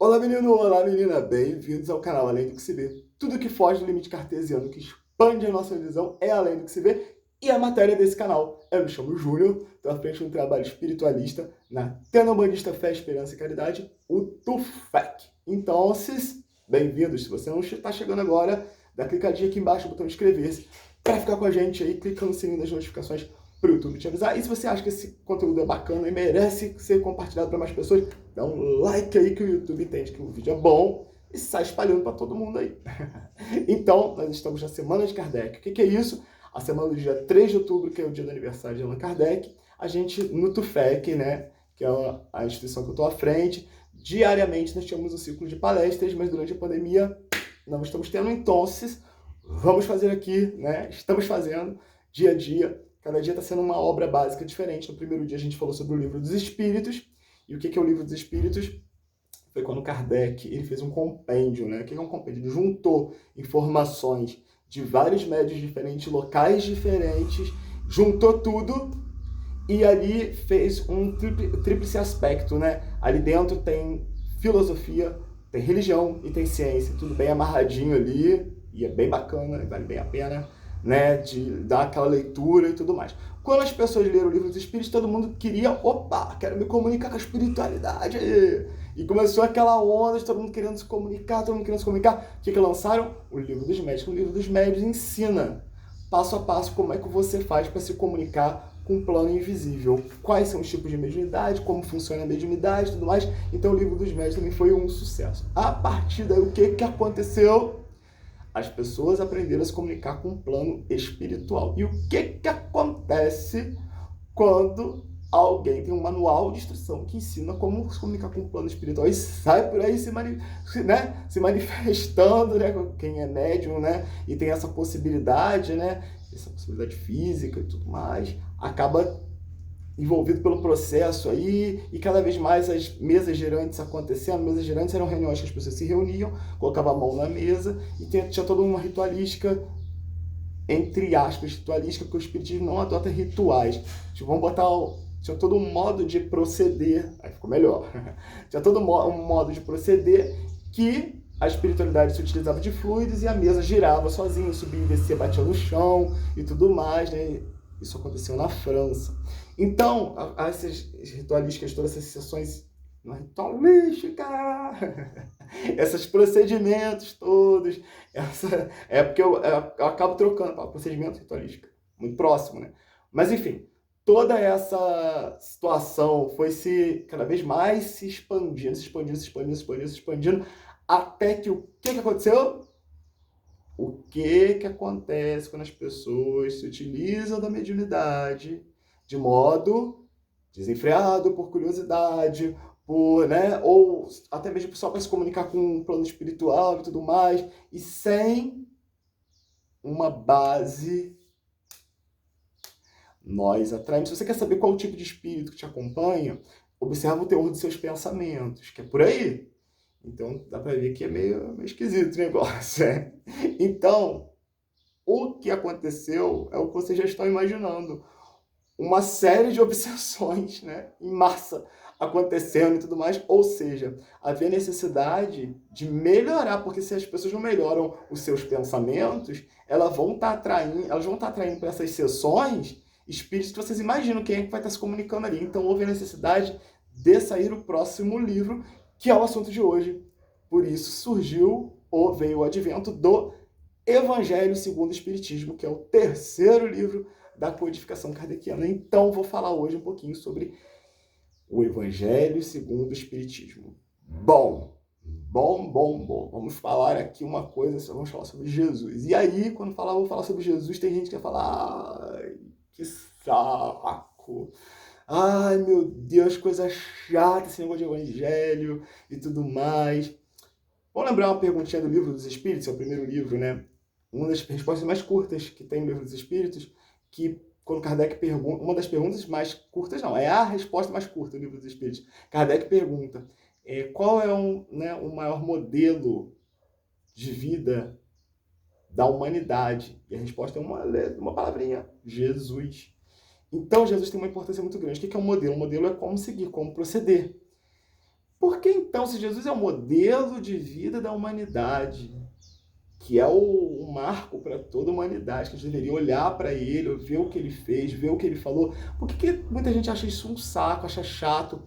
Olá, menino! Olá, menina! Bem-vindos ao canal Além do que se vê. Tudo que foge do limite cartesiano, que expande a nossa visão, é além do que se vê. E a matéria desse canal. Eu me chamo Júnior, estou à frente de um trabalho espiritualista na Tenobanista Fé, Esperança e Caridade, o TUFEC. Então, bem-vindos. Se você não está chegando agora, dá clicadinha aqui embaixo no botão inscrever-se para ficar com a gente aí, clicando no sininho das notificações para o YouTube te avisar. E se você acha que esse conteúdo é bacana e merece ser compartilhado para mais pessoas, dá um like aí que o YouTube entende que o vídeo é bom e sai espalhando para todo mundo aí. Então, nós estamos na Semana de Kardec. O que é isso? A semana do dia 3 de outubro, que é o dia do aniversário de Allan Kardec, a gente, no TUFEC, né, que é a instituição que eu estou à frente, diariamente nós tínhamos um ciclo de palestras, mas durante a pandemia não estamos tendo, então, vamos fazer aqui, né, estamos fazendo dia a dia. Cada dia está sendo uma obra básica diferente. No primeiro dia a gente falou sobre o Livro dos Espíritos. E o que é o Livro dos Espíritos? Foi quando Kardec ele fez um compêndio, né? O que é um compêndio? Ele juntou informações de vários médios diferentes, locais diferentes, juntou tudo e ali fez um tríplice aspecto, né? Ali dentro tem filosofia, tem religião e tem ciência, tudo bem amarradinho ali, e é bem bacana, vale bem a pena, né, de dar aquela leitura e tudo mais. Quando as pessoas leram o Livro dos Espíritos, todo mundo queria, opa, quero me comunicar com a espiritualidade. E começou aquela onda de todo mundo querendo se comunicar, todo mundo querendo se comunicar. O que lançaram? O Livro dos Médios. O Livro dos Médios ensina, passo a passo, como é que você faz para se comunicar com o plano invisível. Quais são os tipos de mediunidade, como funciona a mediunidade e tudo mais. Então o Livro dos Médios também foi um sucesso. A partir daí, o que aconteceu? As pessoas aprenderam a se comunicar com o plano espiritual. E o que acontece quando alguém tem um manual de instrução que ensina como se comunicar com o plano espiritual e sai por aí se manifestando, né? Quem é médium, né? E tem essa possibilidade, né? Essa possibilidade física e tudo mais, acaba envolvido pelo processo aí, e cada vez mais as mesas girantes acontecendo. Mesas girantes eram reuniões que as pessoas se reuniam, colocavam a mão na mesa, e tinha toda uma ritualística, entre aspas, ritualística, porque o espiritismo não adota rituais. Tipo, vamos botar tinha todo um modo de proceder, aí ficou melhor, tinha todo um modo de proceder que a espiritualidade se utilizava de fluidos e a mesa girava sozinha, subia e descia, batia no chão e tudo mais, né? Isso aconteceu na França. Então, essas ritualísticas, todas essas sessões ritualística, esses procedimentos todos, é porque eu acabo trocando o procedimento ritualístico, muito próximo, né? Mas, enfim, toda essa situação foi cada vez mais se expandindo, até que o que aconteceu? O que acontece quando as pessoas se utilizam da mediunidade de modo desenfreado, por curiosidade, né, ou até mesmo só para se comunicar com um plano espiritual e tudo mais, e sem uma base, nós atraímos. Se você quer saber qual o tipo de espírito que te acompanha, observa o teor dos seus pensamentos, que é por aí. Então, dá para ver que é meio esquisito o negócio, né? Então, o que aconteceu é o que vocês já estão imaginando. Uma série de obsessões, né, em massa acontecendo e tudo mais. Ou seja, havia necessidade de melhorar, porque se as pessoas não melhoram os seus pensamentos, elas vão estar atraindo para essas sessões espíritos que vocês imaginam quem é que vai estar se comunicando ali. Então, houve a necessidade de sair o próximo livro, que é o assunto de hoje. Por isso veio o advento do Evangelho segundo o Espiritismo, que é o terceiro livro da codificação kardeciana. Então, vou falar hoje um pouquinho sobre o Evangelho segundo o Espiritismo. Bom. Vamos falar aqui uma coisa, vamos falar sobre Jesus. E aí, quando vou falar sobre Jesus, tem gente que vai falar, ai, que saco. Ai, meu Deus, coisa chata esse negócio de evangelho e tudo mais. Vamos lembrar uma perguntinha do Livro dos Espíritos, é o primeiro livro, né? Uma das respostas mais curtas que tem no Livro dos Espíritos, que quando Kardec pergunta, uma das perguntas mais curtas não, é a resposta mais curta do Livro dos Espíritos. Kardec pergunta, qual é o maior modelo de vida da humanidade? E a resposta é uma palavrinha, Jesus. Então, Jesus tem uma importância muito grande. O que é um modelo? Um modelo é como seguir, como proceder. Por que então, se Jesus é o modelo de vida da humanidade, que é o marco para toda a humanidade, que a gente deveria olhar para ele, ver o que ele fez, ver o que ele falou, por que muita gente acha isso um saco, acha chato?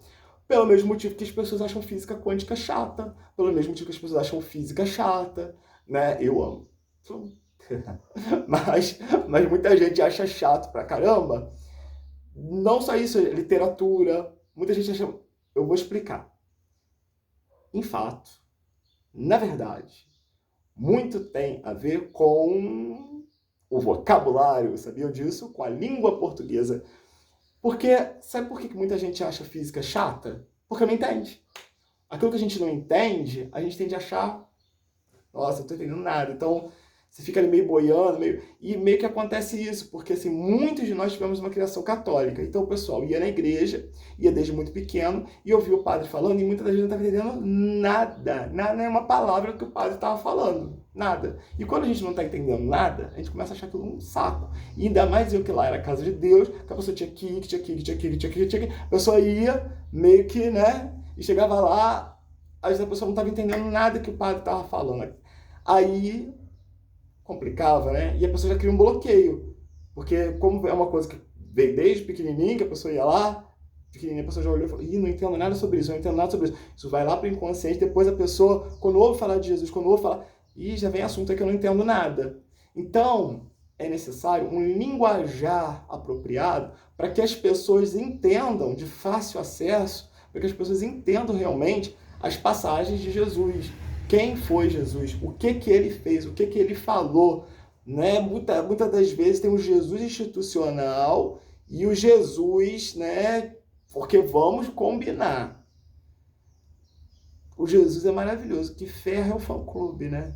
Pelo mesmo motivo que as pessoas acham física quântica chata, pelo mesmo motivo que as pessoas acham física chata, né? Eu amo. mas muita gente acha chato pra caramba. Não só isso, literatura. Muita gente acha... Eu vou explicar. Em fato, na verdade, muito tem a ver com o vocabulário, sabiam disso? Com a língua portuguesa. Porque, sabe por que muita gente acha física chata? Porque não entende. Aquilo que a gente não entende, a gente tende a achar, nossa, eu não tô entendendo nada. Então, você fica ali meio boiando, e meio que acontece isso, porque assim, muitos de nós tivemos uma criação católica. Então o pessoal ia na igreja, ia desde muito pequeno, e ouvia o padre falando, e muitas das vezes não estava entendendo nada, nenhuma palavra que o padre estava falando, nada. E quando a gente não está entendendo nada, a gente começa a achar aquilo um saco. E ainda mais eu que lá era a casa de Deus, que a pessoa tinha que ir, a pessoa ia meio que, né, e chegava lá, às vezes a pessoa não estava entendendo nada que o padre estava falando. Aí complicava, né? E a pessoa já cria um bloqueio. Porque como é uma coisa que veio desde pequenininho, que a pessoa ia lá, pequenininha, a pessoa já olhou e falou, não entendo nada sobre isso, não entendo nada sobre isso. Isso vai lá para o inconsciente, depois a pessoa, quando ouve falar de Jesus, quando ouve falar, já vem assunto aí que eu não entendo nada. Então, é necessário um linguajar apropriado para que as pessoas entendam de fácil acesso, para que as pessoas entendam realmente as passagens de Jesus. Quem foi Jesus? O que ele fez? O que ele falou? Né? Muitas das vezes tem o Jesus institucional e o Jesus, né? Porque vamos combinar. O Jesus é maravilhoso. Que ferro é o fã-clube, né?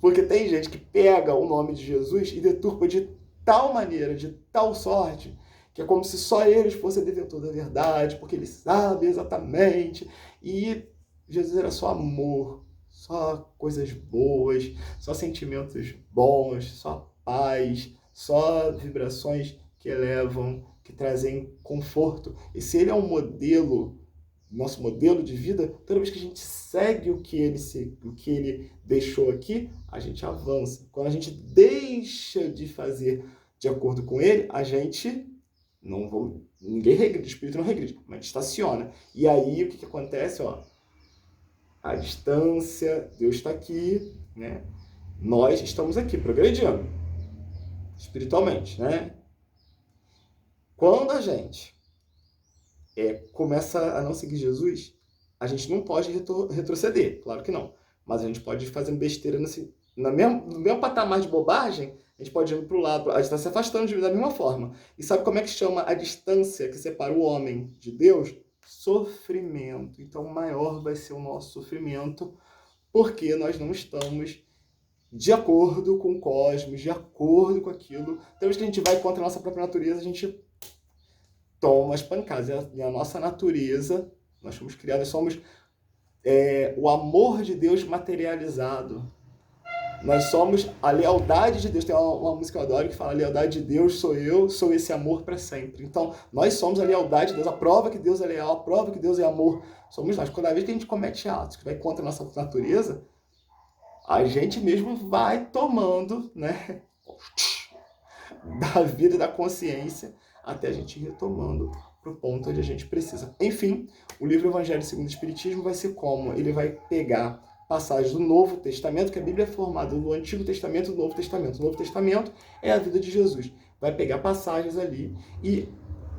Porque tem gente que pega o nome de Jesus e deturpa de tal maneira, de tal sorte, que é como se só eles fossem detentor da verdade, porque eles sabem exatamente. E Jesus era só amor, só coisas boas, só sentimentos bons, só paz, só vibrações que elevam, que trazem conforto. E se ele é um modelo, nosso modelo de vida, toda vez que a gente segue o que ele deixou aqui, a gente avança. Quando a gente deixa de fazer de acordo com ele, a gente ninguém regride, o espírito não regride, mas estaciona. E aí o que acontece, ó? A distância, Deus está aqui, né? Nós estamos aqui progredindo espiritualmente, né? Quando a gente começa a não seguir Jesus, a gente não pode retroceder, claro que não. Mas a gente pode ir fazendo besteira no mesmo patamar de bobagem, a gente pode ir para o lado, a gente está se afastando da mesma forma. E sabe como é que chama a distância que separa o homem de Deus? Sofrimento. Então maior vai ser o nosso sofrimento, porque nós não estamos de acordo com o cosmos, de acordo com aquilo. Então, vez que a gente vai contra a nossa própria natureza, a gente toma as pancadas. E a nossa natureza, nós fomos criados, somos o amor de Deus materializado. Nós somos a lealdade de Deus. Tem uma música que eu adoro que fala: a lealdade de Deus sou eu, sou esse amor para sempre. Então, nós somos a lealdade de Deus, a prova que Deus é leal, a prova que Deus é amor. Somos nós. Cada vez que a gente comete atos que vai contra a nossa natureza, a gente mesmo vai tomando, né, da vida e da consciência, até a gente ir retomando para o ponto onde a gente precisa. Enfim, o livro Evangelho segundo o Espiritismo vai ser como? Ele vai pegar passagens do Novo Testamento, que a Bíblia é formada do Antigo Testamento e do Novo Testamento. O Novo Testamento é a vida de Jesus. Vai pegar passagens ali e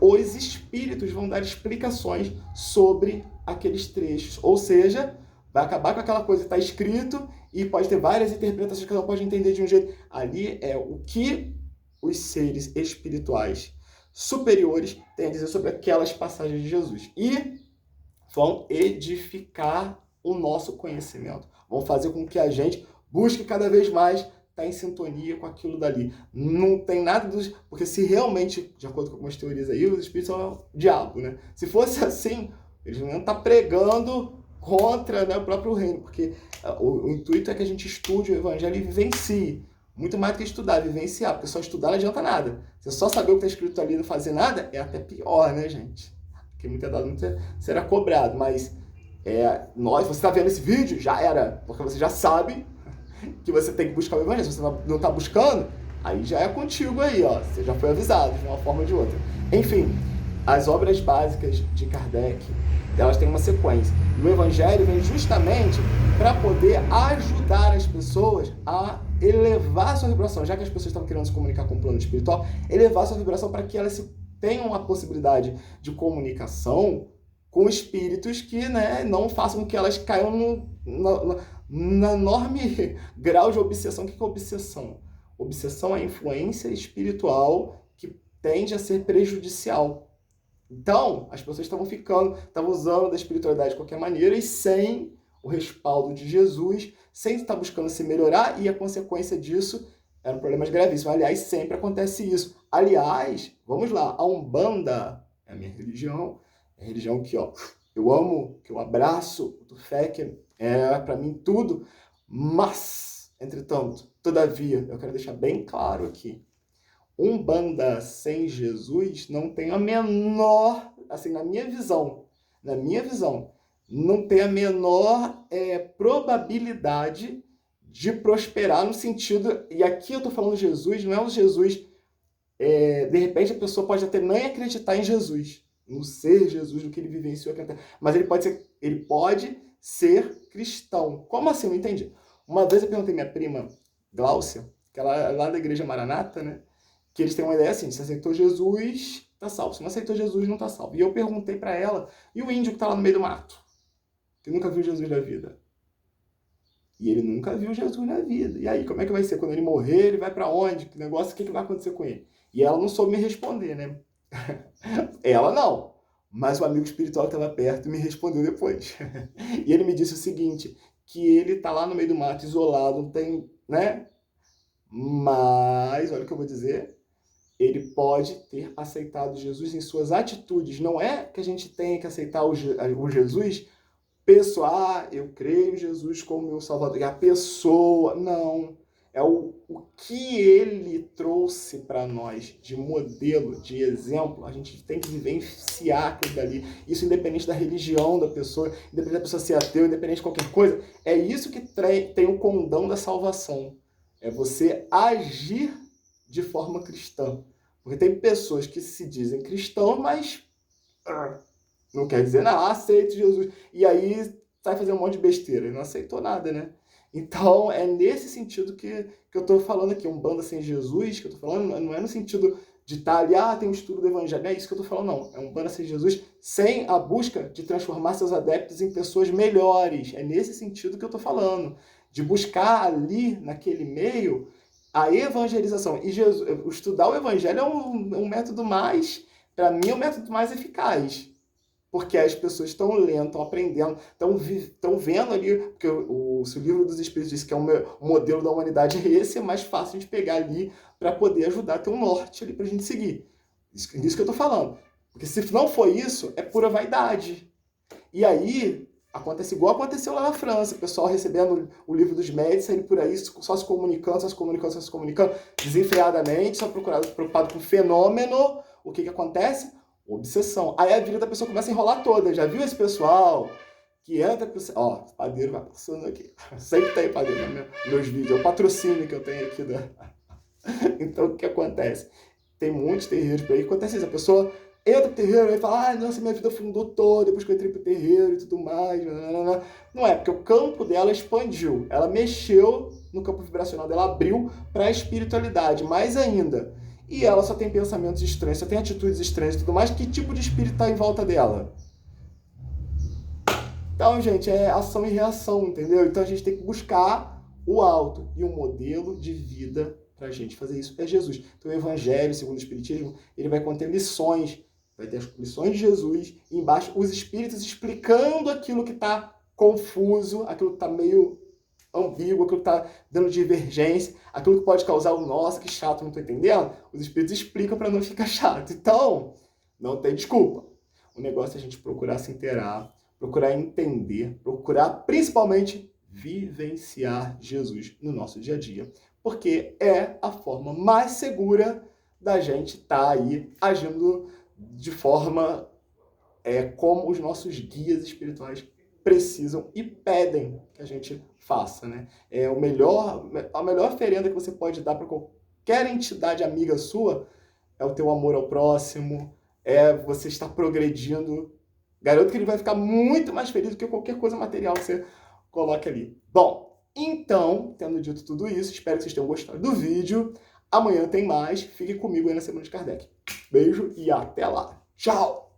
os espíritos vão dar explicações sobre aqueles trechos. Ou seja, vai acabar com aquela coisa que está escrito e pode ter várias interpretações que cada um pode entender de um jeito. Ali é o que os seres espirituais superiores têm a dizer sobre aquelas passagens de Jesus. E vão edificar o nosso conhecimento. Vão fazer com que a gente busque cada vez mais estar em sintonia com aquilo dali. Não tem nada dos... Porque se realmente, de acordo com algumas teorias aí, os espíritos são o diabo, né? Se fosse assim, eles não iam estar pregando contra, né, o próprio reino, porque o intuito é que a gente estude o evangelho e vivencie. Muito mais do que estudar, vivenciar, porque só estudar não adianta nada. Você só saber o que está escrito ali e não fazer nada é até pior, né, gente? porque muito é dado, muito será cobrado, mas você está vendo esse vídeo, já era, porque você já sabe que você tem que buscar o evangelho. Se você não está buscando, aí já é contigo aí, ó. Você já foi avisado de uma forma ou de outra. Enfim, as obras básicas de Kardec, elas têm uma sequência. E o evangelho vem justamente para poder ajudar as pessoas a elevar sua vibração. Já que as pessoas estavam querendo se comunicar com o plano espiritual, elevar sua vibração para que elas tenham a possibilidade de comunicação com espíritos que, né, não façam com que elas caiam na enorme grau de obsessão. O que é obsessão? Obsessão é a influência espiritual que tende a ser prejudicial. Então, as pessoas estavam usando da espiritualidade de qualquer maneira e sem o respaldo de Jesus, sem estar buscando se melhorar, e a consequência disso eram problemas gravíssimos. Aliás, sempre acontece isso. Aliás, vamos lá, a Umbanda é a minha religião, é a religião que, ó, eu amo, que eu abraço, eu fé, que é para mim tudo, mas, entretanto, todavia, eu quero deixar bem claro aqui, Umbanda sem Jesus não tem a menor, assim, na minha visão, não tem a menor probabilidade de prosperar no sentido, e aqui eu estou falando de Jesus, não é o Jesus, de repente a pessoa pode até nem acreditar em Jesus, no ser Jesus, no que ele vivenciou, mas ele pode ser cristão. Como assim? Não entendi. Uma vez eu perguntei à minha prima, Gláucia, que ela é lá da igreja Maranata, né? Que eles têm uma ideia assim, se aceitou Jesus, tá salvo. Se não aceitou Jesus, não tá salvo. E eu perguntei para ela, e o índio que tá lá no meio do mato? Que nunca viu Jesus na vida. E ele nunca viu Jesus na vida. E aí, como é que vai ser? Quando ele morrer, ele vai para onde? Que negócio, o que vai acontecer com ele? E ela não soube me responder, né? Ela não. Mas o amigo espiritual que estava perto me respondeu depois. E ele me disse o seguinte, que ele tá lá no meio do mato, isolado, não tem, né? Mas, olha o que eu vou dizer, ele pode ter aceitado Jesus em suas atitudes. Não é que a gente tenha que aceitar o Jesus, pessoa, eu creio em Jesus como meu Salvador. E a pessoa, não. É o que ele trouxe para nós de modelo, de exemplo. A gente tem que vivenciar aquilo dali. Isso independente da religião da pessoa, independente da pessoa ser ateu, independente de qualquer coisa. É isso que tem o condão da salvação. É você agir de forma cristã. Porque tem pessoas que se dizem cristãos, mas não quer dizer nada, aceito Jesus. E aí sai fazendo um monte de besteira. Não aceitou nada, né? Então, é nesse sentido que eu estou falando aqui. Umbanda sem Jesus, que eu estou falando, não é no sentido de estar ali, tem um estudo do evangelho. Não é isso que eu estou falando, não. É Umbanda sem Jesus, sem a busca de transformar seus adeptos em pessoas melhores. É nesse sentido que eu estou falando. De buscar ali, naquele meio, a evangelização. E estudar o evangelho é um método mais, para mim, é um método mais eficaz. Porque as pessoas estão lendo, estão aprendendo, estão vendo ali, porque se o livro dos Espíritos diz que é um modelo da humanidade, esse é mais fácil de pegar ali para poder ajudar a ter um norte ali para a gente seguir. Isso que eu estou falando. Porque se não for isso, é pura vaidade. E aí, acontece igual aconteceu lá na França, o pessoal recebendo o livro dos médicos, saindo por aí só se comunicando, desenfreadamente, só preocupado com o fenômeno. O que acontece? Obsessão. Aí a vida da pessoa começa a enrolar toda. Já viu esse pessoal que entra... Ó, o padeiro vai passando aqui. Sempre tem padeiro nos meus vídeos. É o patrocínio que eu tenho aqui. Então, o que acontece? Tem muitos terreiros por aí que acontece isso. A pessoa entra pro terreiro e fala, nossa, minha vida afundou toda depois que eu entrei pro terreiro e tudo mais. Não é, porque o campo dela expandiu. Ela mexeu no campo vibracional dela, abriu para a espiritualidade. Mais ainda... E ela só tem pensamentos estranhos, só tem atitudes estranhas e tudo mais. Que tipo de espírito está em volta dela? Então, gente, é ação e reação, entendeu? Então a gente tem que buscar o alto. E um modelo de vida para a gente fazer isso é Jesus. Então o Evangelho, segundo o Espiritismo, ele vai conter lições. Vai ter as lições de Jesus e embaixo os espíritos explicando aquilo que está confuso, aquilo que está meio ambíguo, aquilo que está dando divergência, aquilo que pode causar o nossa, que chato, não estou entendendo. Os espíritos explicam para não ficar chato. Então, não tem desculpa. O negócio é a gente procurar se inteirar, procurar entender, procurar principalmente vivenciar Jesus no nosso dia a dia. Porque é a forma mais segura da gente estar aí agindo de forma é como os nossos guias espirituais precisam e pedem que a gente faça, né? A melhor oferenda que você pode dar para qualquer entidade amiga sua é o teu amor ao próximo, é você estar progredindo. Garanto que ele vai ficar muito mais feliz do que qualquer coisa material que você coloque ali. Bom, então, tendo dito tudo isso, espero que vocês tenham gostado do vídeo. Amanhã tem mais. Fique comigo aí na Semana de Kardec. Beijo e até lá. Tchau!